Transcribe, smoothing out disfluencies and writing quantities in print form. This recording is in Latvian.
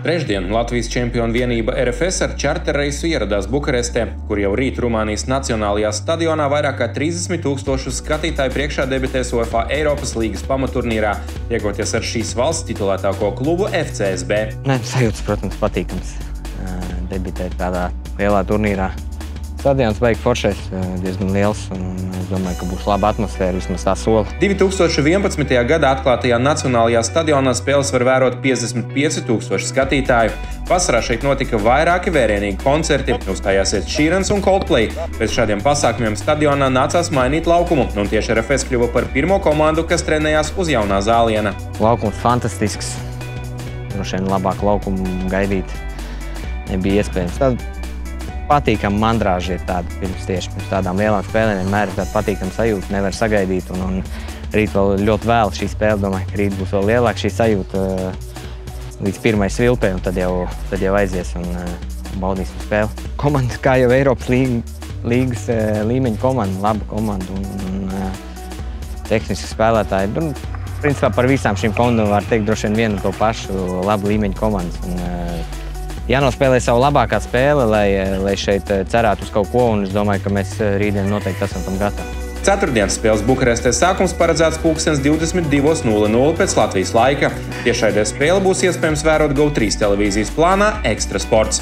Trešdien Latvijas čempionu vienība RFS ar čarterreisu ieradās Bukarestē, kur jau rīt Rumānijas Nacionālajā stadionā vairāk kā 30,000 skatītāju priekšā debitēs UEFA Eiropas līgas pamaturnīrā, tiekoties ar šīs valsts titulētāko klubu FCSB. Sajūtas, protams, patīkams debitēt tādā lielā turnīrā. Stadions baigi foršais, diezgan liels, un es domāju, ka būs laba atmosfēra, vismaz tā sola. 2011. gadā atklātajā Nacionālajā stadionā spēles var vērot 55,000 skatītāju. Vasarā šeit notika vairāki vērienīgi koncerti, uzstājās Ed Sheerans un Coldplay. Pēc šādiem pasākumiem stadionā nācās mainīt laukumu, un tieši RFS kļuva par pirmo komandu, kas trenējās uz jaunā zāliena. Laukums fantastisks. Droši vien labāk laukumu gaidīt nebija iespējams. Patīkama mandrāža ir tāda pirms tādām lielām spēlēm. Vienmēr ir tāda patīkama sajūta, nevar sagaidīt. Un rīt vēl ļoti vēl šī spēle, domāju, ka rīt būs vēl lielāka šī sajūta līdz pirmai svilpē, un tad jau aizies un baudīsim spēli. Komanda, kā jau Eiropas līgas līmeņa komanda, laba komanda un tehniski spēlētāji. Principā par visām šīm komandām var teikt droši vien vienu to pašu labu līmeņa komandas. Jānospēlē savu labākā spēle, lai šeit cerētu uz kaut ko, un es domāju, ka mēs rītdien noteikti esam tam gatavi. Ceturtdienas spēles Bukarestē sākums paredzēts 22:00 pēc Latvijas laika. Tiešraidē spēle būs iespējams vērot GO3 televīzijas plānā Ekstra sports.